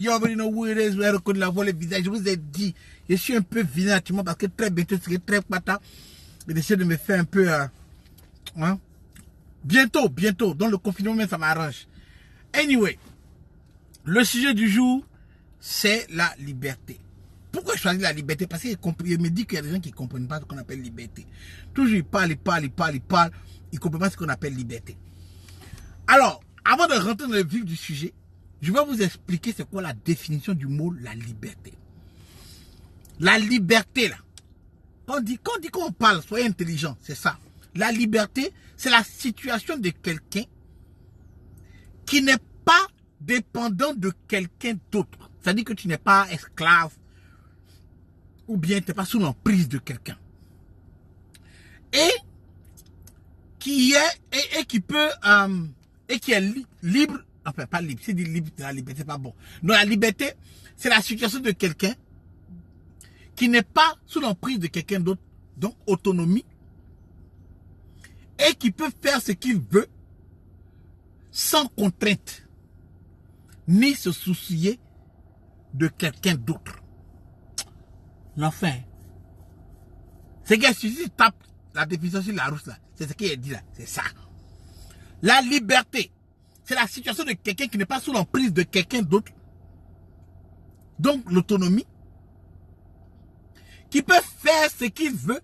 You already know who it is. Vous avez reconnu la voix, le visage. Je vous ai dit, je suis un peu vilain actuellement parce que très bientôt, c'est très pata. J'ai décidé de me faire un peu... Bientôt. Dans le confinement, même, ça m'arrange. Anyway, le sujet du jour, c'est la liberté. Pourquoi je choisis la liberté? Parce qu'il me dit qu'il y a des gens qui ne comprennent pas ce qu'on appelle liberté. Toujours, ils parlent. Ils ne comprennent pas ce qu'on appelle liberté. Alors, avant de rentrer dans le vif du sujet, je vais vous expliquer c'est quoi la définition du mot la liberté. La liberté, là. Quand on dit qu'on parle, soyez intelligent, c'est ça. La liberté, c'est la situation de quelqu'un qui n'est pas dépendant de quelqu'un d'autre. C'est-à-dire que tu n'es pas esclave ou bien tu n'es pas sous l'emprise de quelqu'un. Et qui est libre, enfin pas libre, c'est dit libre, la liberté, c'est pas bon. Non, la liberté, c'est la situation de quelqu'un qui n'est pas sous l'emprise de quelqu'un d'autre, donc autonomie, et qui peut faire ce qu'il veut sans contrainte, ni se soucier de quelqu'un d'autre. Enfin, c'est que si tu tapes la définition sur la rousse là, c'est ce qu'il est dit là, c'est ça. La liberté, c'est la situation de quelqu'un qui n'est pas sous l'emprise de quelqu'un d'autre, donc l'autonomie, qui peut faire ce qu'il veut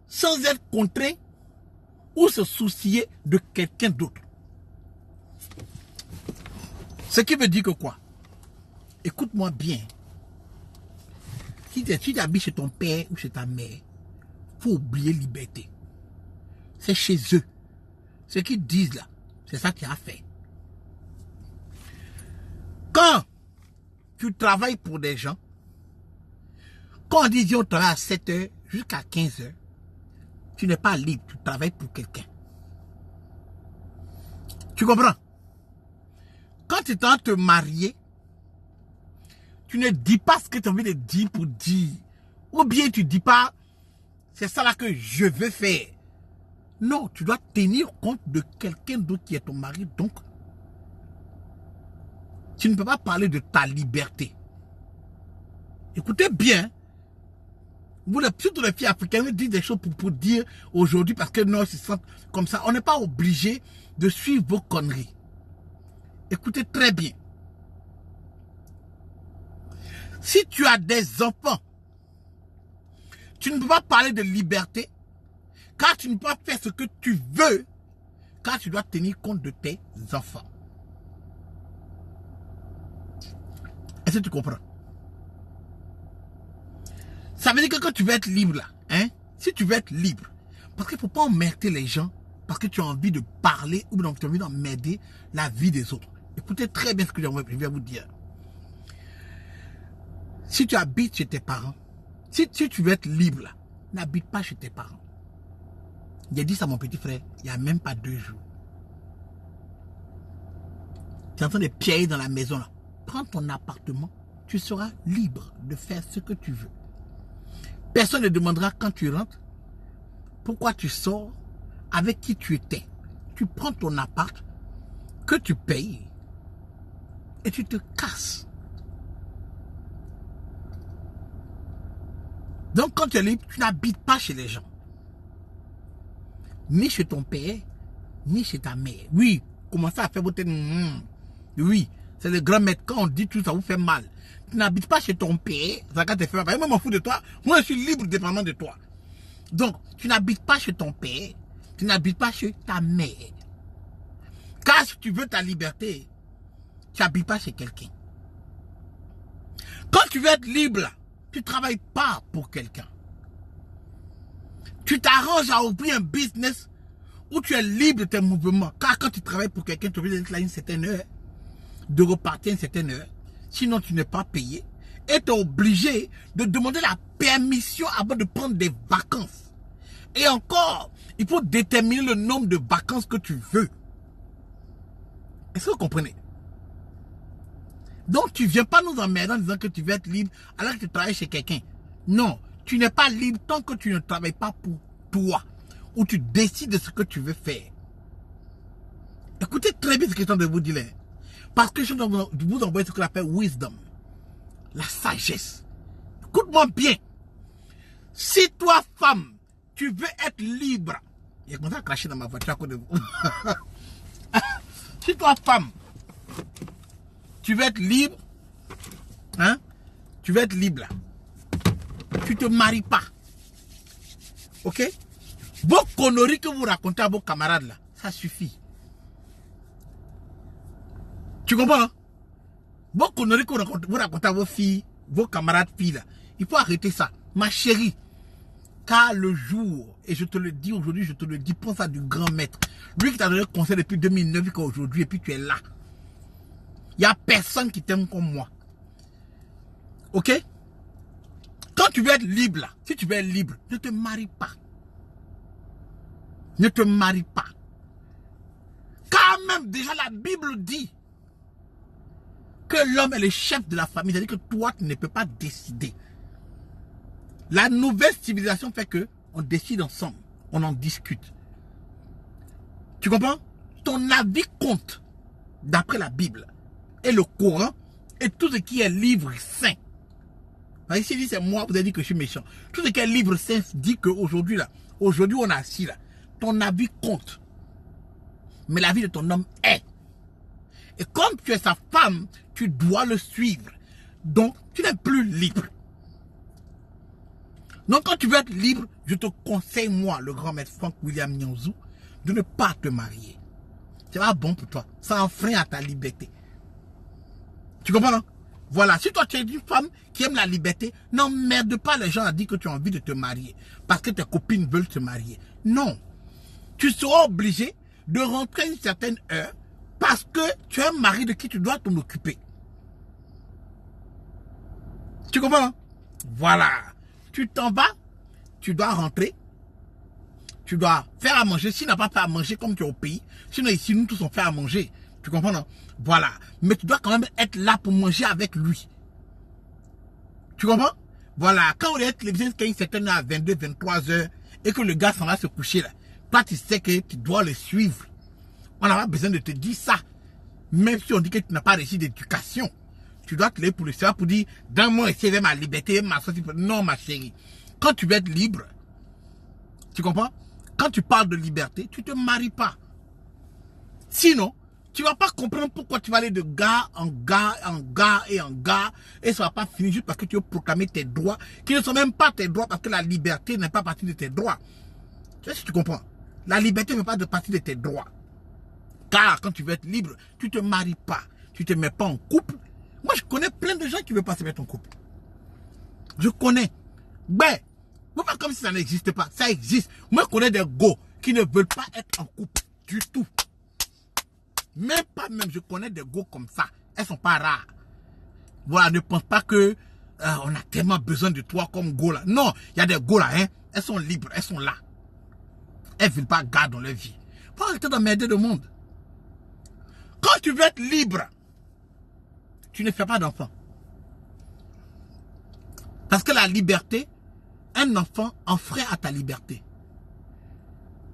sans être contraint ou se soucier de quelqu'un d'autre. Ce qui veut dire que quoi? Écoute-moi bien. Si tu habites chez ton père ou chez ta mère, il faut oublier liberté. C'est chez eux. Ce qu'ils disent là, c'est ça qu'il a fait. Quand tu travailles pour des gens, quand on dit on travaille à 7 h jusqu'à 15 h, tu n'es pas libre, tu travailles pour quelqu'un. Tu comprends? Quand tu es en train de te marier, tu ne dis pas ce que tu as envie de dire pour dire. Ou bien tu ne dis pas, c'est ça là que je veux faire. Non, tu dois tenir compte de quelqu'un d'autre qui est ton mari. Donc, tu ne peux pas parler de ta liberté. Écoutez bien. Vous, surtout les filles africaines, disent des choses pour dire aujourd'hui parce que non, c'est comme ça. On n'est pas obligé de suivre vos conneries. Écoutez très bien. Si tu as des enfants, tu ne peux pas parler de liberté car tu ne peux pas faire ce que tu veux car tu dois tenir compte de tes enfants. Est-ce que tu comprends? Ça veut dire que quand tu veux être libre là, hein, si tu veux être libre, parce qu'il ne faut pas emmerder les gens, parce que tu as envie de parler ou bien tu as envie d'emmerder la vie des autres. Écoutez très bien ce que je vais vous dire. Si tu habites chez tes parents, si tu veux être libre là, n'habite pas chez tes parents. J'ai dit ça à mon petit frère, il n'y a même pas 2 jours. Tu es en train de piailler dans la maison là. Prends ton appartement, tu seras libre de faire ce que tu veux. Personne ne demandera quand tu rentres pourquoi tu sors, avec qui tu étais. Tu prends ton appart que tu payes et tu te casses. Donc quand tu es libre, tu n'habites pas chez les gens. Ni chez ton père, ni chez ta mère. Oui, commencez à faire votre... Oui, c'est le grand maître. Quand on dit tout ça vous fait mal. Tu n'habites pas chez ton père, ça quand tu fais mal. Moi, je m'en fous de toi. Moi, je suis libre dépendant de toi. Donc, tu n'habites pas chez ton père, tu n'habites pas chez ta mère. Car si tu veux ta liberté, tu n'habites pas chez quelqu'un. Quand tu veux être libre, là, tu ne travailles pas pour quelqu'un. Tu t'arranges à ouvrir un business où tu es libre de tes mouvements. Car quand tu travailles pour quelqu'un, tu veux être là une certaine heure, de repartir une certaine heure. Sinon, tu n'es pas payé. Et tu es obligé de demander la permission avant de prendre des vacances. Et encore, il faut déterminer le nombre de vacances que tu veux. Est-ce que vous comprenez? Donc, tu ne viens pas nous emmerder en disant que tu veux être libre alors que tu travailles chez quelqu'un. Non, tu n'es pas libre tant que tu ne travailles pas pour toi. Ou tu décides de ce que tu veux faire. Écoutez très bien ce que je suis en train de vous dire là. Parce que je vous envoie ce qu'on appelle wisdom. La sagesse. Écoute-moi bien. Si toi, femme, tu veux être libre, il a commencé à cracher dans ma voiture à côté de vous. Si toi, femme, tu veux être libre, hein, tu veux être libre là, tu te maries pas. Ok? Vos conneries que vous racontez à vos camarades là, ça suffit. Tu comprends? Hein? Vos conneries que vous racontez à vos filles, vos camarades filles là, il faut arrêter ça. Ma chérie, car le jour, et je te le dis aujourd'hui, je te le dis, pense à du grand maître. Lui qui t'a donné le conseil depuis 2009 jusqu'à aujourd'hui, et puis tu es là. Il n'y a personne qui t'aime comme moi. Ok? Quand tu veux être libre là, si tu veux être libre, ne te marie pas. Ne te marie pas. Car même déjà la Bible dit que l'homme est le chef de la famille. C'est-à-dire que toi, tu ne peux pas décider. La nouvelle civilisation fait que on décide ensemble. On en discute. Tu comprends? Ton avis compte d'après la Bible et le Coran et tout ce qui est livre saint. Ici, dit c'est moi, vous avez dit que je suis méchant. Tout ce qui est livre saint dit qu'aujourd'hui, là, aujourd'hui, on est assis là. Ton avis compte. Mais la vie de ton homme est. Et comme tu es sa femme, tu dois le suivre. Donc, tu n'es plus libre. Donc, quand tu veux être libre, je te conseille, moi, le grand maître Frank William Nyanzou, de ne pas te marier. C'est pas bon pour toi. Ça enfreint à ta liberté. Tu comprends, non? Voilà. Si toi, tu es une femme qui aime la liberté, n'emmerde pas les gens à dire que tu as envie de te marier. Parce que tes copines veulent te marier. Non. Tu seras obligé de rentrer à une certaine heure parce que tu es un mari de qui tu dois t'en occuper. Tu comprends? Voilà. Tu t'en vas, tu dois rentrer, tu dois faire à manger. S'il n'a pas fait à manger comme tu es au pays, sinon ici nous tous on fait à manger. Tu comprends, non? Voilà. Mais tu dois quand même être là pour manger avec lui. Tu comprends? Voilà. Quand on est télévision qui a une certaine heure à 22, 23 heures et que le gars s'en va se coucher là, toi tu sais que tu dois le suivre. On n'a pas besoin de te dire ça. Même si on dit que tu n'as pas reçu d'éducation. Tu dois te lever pour le savoir, pour dire, dans moi, c'est ma liberté, ma société. Non, ma chérie. Quand tu veux être libre, tu comprends? Quand tu parles de liberté, tu ne te maries pas. Sinon, tu ne vas pas comprendre pourquoi tu vas aller de gars en gars, en gars et en gars, et ça ne va pas finir juste parce que tu veux proclamer tes droits, qui ne sont même pas tes droits, parce que la liberté n'est pas partie de tes droits. Tu sais si tu comprends? La liberté ne fait pas de partie de tes droits. Car quand tu veux être libre, tu ne te maries pas. Tu ne te mets pas en couple. Moi, je connais plein de gens qui ne veulent pas se mettre en couple. Je connais. Ben, pas comme si ça n'existe pas. Ça existe. Moi, je connais des gars qui ne veulent pas être en couple du tout. Même pas même. Je connais des gars comme ça. Elles ne sont pas rares. Voilà, ne pense pas que on a tellement besoin de toi comme gars là. Non, il y a des gars là, hein. Elles sont libres, elles sont là. Elles ne veulent pas garder dans leur vie. Faut arrêter d'emmerder le monde. Quand tu veux être libre, tu ne fais pas d'enfant. Parce que la liberté, un enfant enfreint à ta liberté.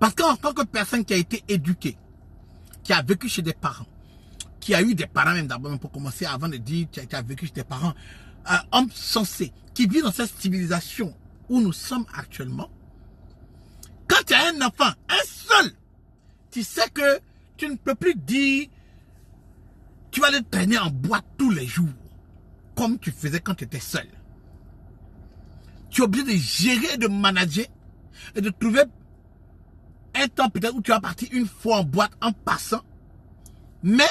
Parce qu'en tant que personne qui a été éduquée, qui a vécu chez des parents, qui a eu des parents même d'abord, pour commencer, avant de dire tu as vécu chez tes parents, homme sensé, qui vit dans cette civilisation où nous sommes actuellement, quand tu as un enfant, un seul, tu sais que tu ne peux plus dire tu vas le traîner en boîte tous les jours, comme tu faisais quand tu étais seul. Tu es obligé de gérer, de manager et de trouver un temps peut-être où tu vas partir une fois en boîte en passant. Mais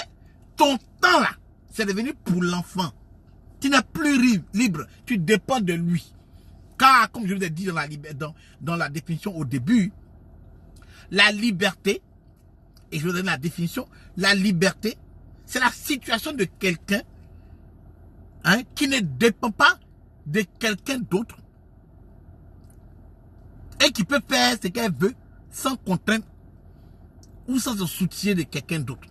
ton temps là, c'est devenu pour l'enfant. Tu n'es plus libre, tu dépends de lui. Car, comme je vous ai dit dans la définition au début, la liberté, et je vous donne la définition, la liberté, c'est la situation de quelqu'un qui ne dépend pas de quelqu'un d'autre et qui peut faire ce qu'elle veut sans contrainte ou sans se soucier de quelqu'un d'autre.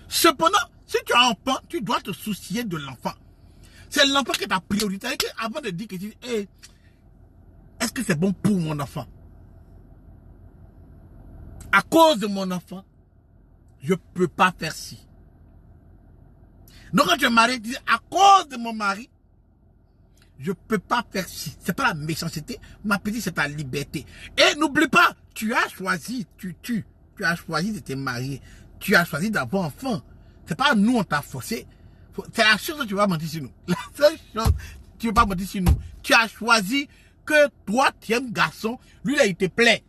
Cependant, si tu as un enfant, tu dois te soucier de l'enfant. C'est l'enfant qui est ta priorité. Avant de dire que tu dis, hey, est-ce que c'est bon pour mon enfant? À cause de mon enfant, je ne peux pas faire ci. Donc quand tu es marié, tu dis, à cause de mon mari, je ne peux pas faire ci. Ce n'est pas la méchanceté, ma petite, c'est ta liberté. Et n'oublie pas, tu as choisi, tu as choisi de te marier. Tu as choisi d'avoir enfant. Ce n'est pas nous, on t'a forcé. C'est la chose que tu vas mentir sur nous. La seule chose, tu ne veux pas mentir sur nous. Tu as choisi que toi, tu es un garçon. Lui, là, il te plaît.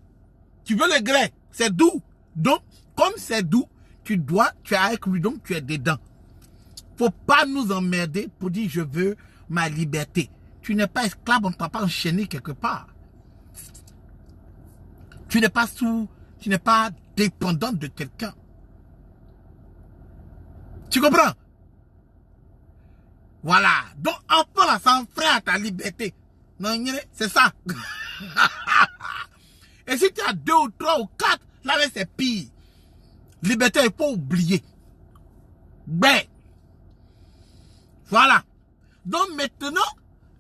Tu veux le gré. C'est doux. Donc, comme c'est doux, tu es avec lui, donc tu es dedans. Faut pas nous emmerder pour dire je veux ma liberté. Tu n'es pas esclave, on ne t'a pas enchaîné quelque part. Tu n'es pas dépendant de quelqu'un. Tu comprends? Voilà. Donc, enfant là, ça en freine à ta liberté. Non, c'est ça. Et si tu as 2 ou 3 ou 4, là, c'est pire. Liberté, il faut oublier. Ben. Voilà. Donc maintenant,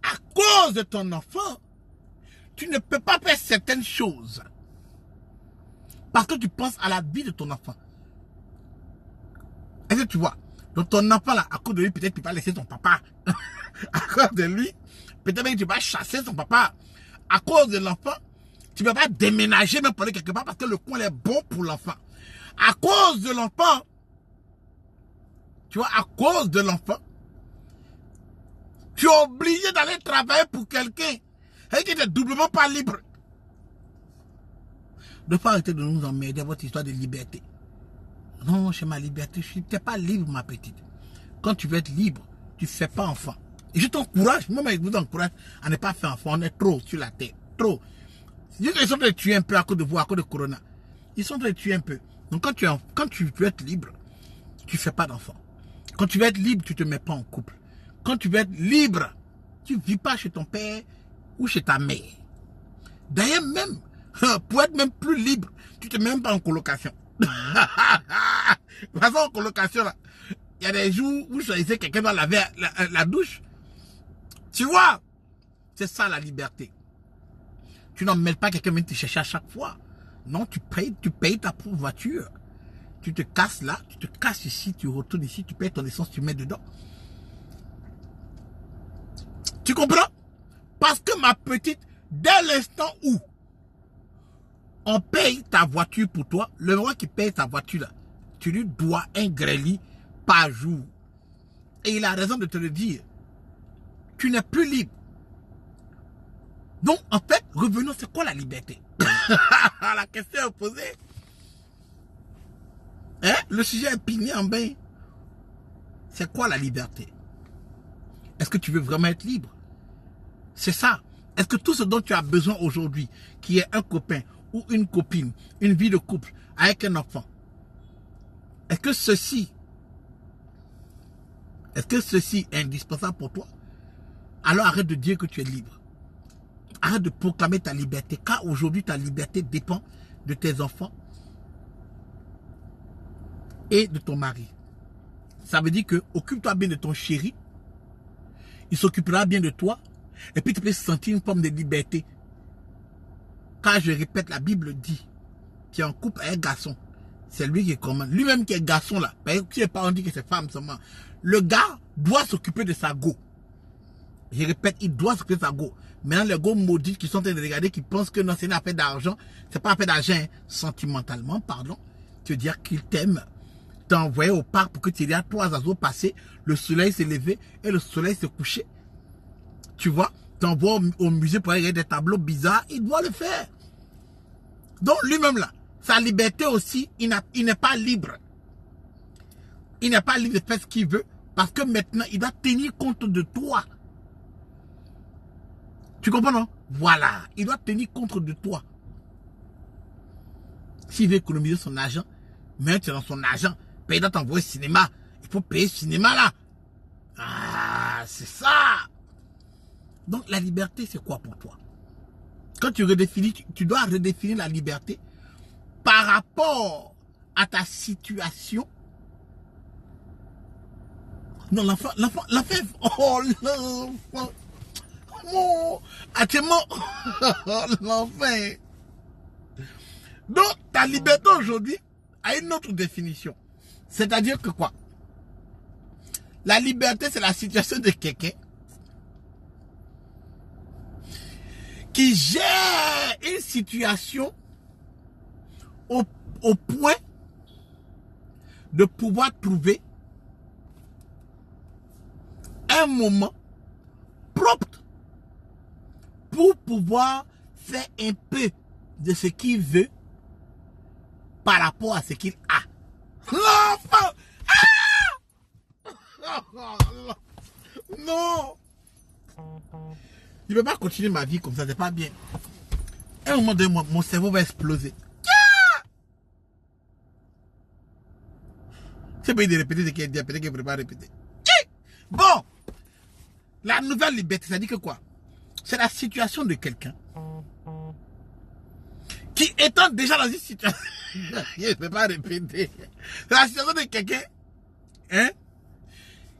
à cause de ton enfant, tu ne peux pas faire certaines choses. Parce que tu penses à la vie de ton enfant. Est-ce que tu vois? Donc ton enfant là, à cause de lui, peut-être tu vas laisser ton papa. À cause de lui, peut-être que tu vas chasser son papa. À cause de l'enfant, tu ne peux pas déménager même pour aller quelque part parce que le coin est bon pour l'enfant. À cause de l'enfant, tu vois, à cause de l'enfant, tu es obligé d'aller travailler pour quelqu'un et qui n'est doublement pas libre. Ne pas arrêter de nous emmerder votre histoire de liberté. Non, c'est ma liberté. Tu n'es pas libre, ma petite. Quand tu veux être libre, tu ne fais pas enfant. Et je t'encourage, moi, je vous encourage à ne pas faire enfant. On est trop sur la terre. Trop. Ils sont en train de tuer un peu à cause de vous, à cause de Corona. Ils sont en train de tuer un peu. Donc, quand tu veux être libre, tu ne fais pas d'enfant. Quand tu veux être libre, tu ne te mets pas en couple. Quand tu veux être libre, tu ne vis pas chez ton père ou chez ta mère. D'ailleurs, même, pour être même plus libre, tu ne te mets même pas en colocation. De toute façon, en colocation, là, il y a des jours où vous choisissez quelqu'un dans la douche. Tu vois, c'est ça la liberté. Tu n'emmènes pas quelqu'un venir te chercher à chaque fois. Non, tu payes ta propre voiture. Tu te casses là, tu te casses ici, tu retournes ici, tu payes ton essence, tu mets dedans. Tu comprends? Parce que ma petite, dès l'instant où on paye ta voiture pour toi, le moment qui paye ta voiture là, tu lui dois un grêlis par jour. Et il a raison de te le dire. Tu n'es plus libre. Donc, en fait, revenons, c'est quoi la liberté? La question est posée. Hein? Le sujet est pigné en bain. C'est quoi la liberté? Est-ce que tu veux vraiment être libre? C'est ça. Est-ce que tout ce dont tu as besoin aujourd'hui, qui est un copain ou une copine, une vie de couple avec un enfant, est-ce que ceci est indispensable pour toi? Alors arrête de dire que tu es libre. Arrête de proclamer ta liberté, car aujourd'hui ta liberté dépend de tes enfants et de ton mari. Ça veut dire que occupe-toi bien de ton chéri, il s'occupera bien de toi, et puis tu peux sentir une forme de liberté. Car je répète, la Bible dit qu'il est en couple avec un garçon. C'est lui qui commande. Lui-même qui est garçon là. Parce que pas on dit que c'est femme seulement. Le gars doit s'occuper de sa go. Je répète, il doit s'occuper de sa go. Maintenant, les go maudits qui sont en train de regarder, qui pensent que non, c'est une affaire d'argent. C'est pas une affaire d'argent, hein. Sentimentalement, pardon. Tu veux dire qu'il t'aime. T'as envoyé au parc pour que tu aies 3 oiseaux passer. Le soleil s'est levé et le soleil s'est couché. Tu vois, t'envoies au musée pour regarder des tableaux bizarres. Il doit le faire. Donc, lui-même là, sa liberté aussi, il n'est pas libre. Il n'est pas libre de faire ce qu'il veut. Parce que maintenant, il doit tenir compte de toi. Tu comprends, non? Voilà. Il doit tenir compte de toi. S'il veut économiser son argent, mais tu es dans son argent, paye dans t'envoyer au cinéma. Il faut payer le cinéma là. Ah, c'est ça. Donc, la liberté, c'est quoi pour toi? Quand tu redéfinis, tu dois redéfinir la liberté par rapport à ta situation. Non, l'enfant, oh, l'enfant. Oh, actuellement, l'enfant. Donc, ta liberté aujourd'hui a une autre définition. C'est-à-dire que quoi? La liberté, c'est la situation de quelqu'un qui gère une situation au point de pouvoir trouver un moment propre pour pouvoir faire un peu de ce qu'il veut par rapport à ce qu'il a. L'enfant! Ah! Non! Je ne peux pas continuer ma vie comme ça, c'est pas bien. À un moment donné, mon cerveau va exploser. C'est pas de répéter ce qu'il a dit, peut-être qu'il ne peut pas répéter. Bon! La nouvelle liberté, ça dit que quoi? C'est la situation de quelqu'un qui étant déjà dans une situation... Je ne peux pas répéter. C'est la situation de quelqu'un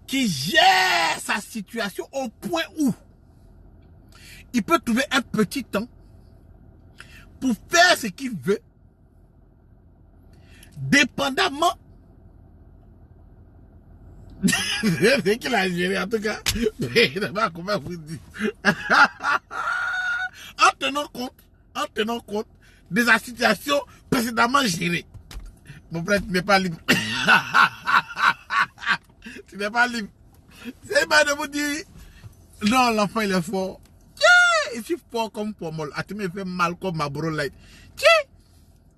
qui gère sa situation au point où il peut trouver un petit temps pour faire ce qu'il veut, dépendamment c'est qu'il a géré, en tout cas. Je ne sais pas comment vous dire. En tenant compte de sa situation précédemment gérée. Mon frère, tu n'es pas libre. Tu n'es pas libre. C'est pas de vous dire, non, l'enfant il est fort. Il suis fort comme Pomol. Ah, tu me fais mal comme ma bro light.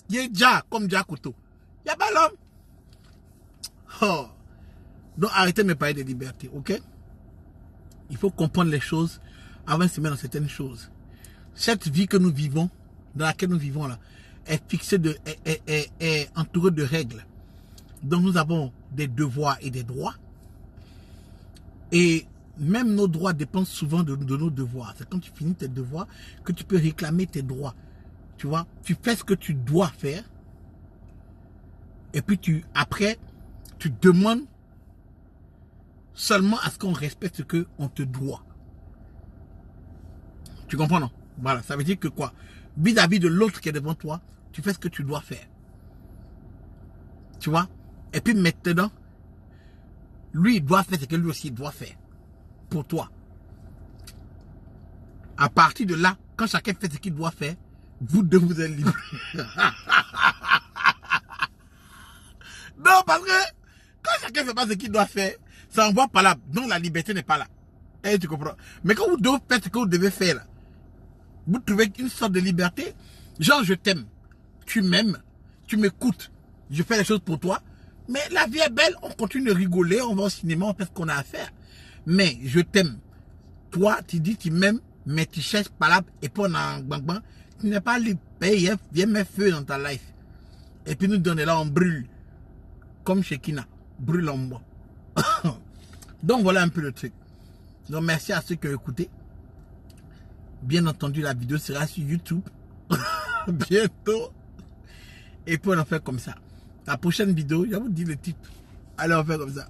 Il est déjà comme Jack Couteau. Il n'y a pas l'homme. Oh. Donc arrêtez de me parler de liberté, ok? Il faut comprendre les choses avant de se mettre dans certaines choses. Cette vie que nous vivons, dans laquelle nous vivons là, est fixée est entourée de règles. Donc nous avons des devoirs et des droits. Et même nos droits dépendent souvent de nos devoirs. C'est quand tu finis tes devoirs que tu peux réclamer tes droits. Tu vois, tu fais ce que tu dois faire. Et puis après, tu demandes seulement à ce qu'on respecte ce qu'on te doit. Tu comprends, non? Voilà, ça veut dire que quoi? Vis-à-vis de l'autre qui est devant toi, tu fais ce que tu dois faire. Tu vois? Et puis maintenant, lui, il doit faire ce que lui aussi doit faire. Pour toi. À partir de là, quand chacun fait ce qu'il doit faire, vous deux vous êtes libres. Non, parce que quand chacun ne fait pas ce qu'il doit faire, ça envoie pas là. Donc la liberté n'est pas là. Et tu comprends? Mais quand vous devez faire ce que vous devez faire là, vous trouvez une sorte de liberté. Genre, je t'aime. Tu m'aimes. Tu m'écoutes. Je fais les choses pour toi. Mais la vie est belle. On continue de rigoler. On va au cinéma. On fait ce qu'on a à faire. Mais je t'aime. Toi, tu dis tu m'aimes. Mais tu cherches pas là. Et puis on a un bang bang. Tu n'es pas libre. Viens mettre feu dans ta life. Et puis nous donner là, on brûle. Comme chez Kina. Brûle en moi. Donc voilà un peu le truc. Donc merci à ceux qui ont écouté. Bien entendu, la vidéo sera sur YouTube. Bientôt. Et puis on en fait comme ça. La prochaine vidéo, je vais vous dire le titre. Allez, on fait comme ça.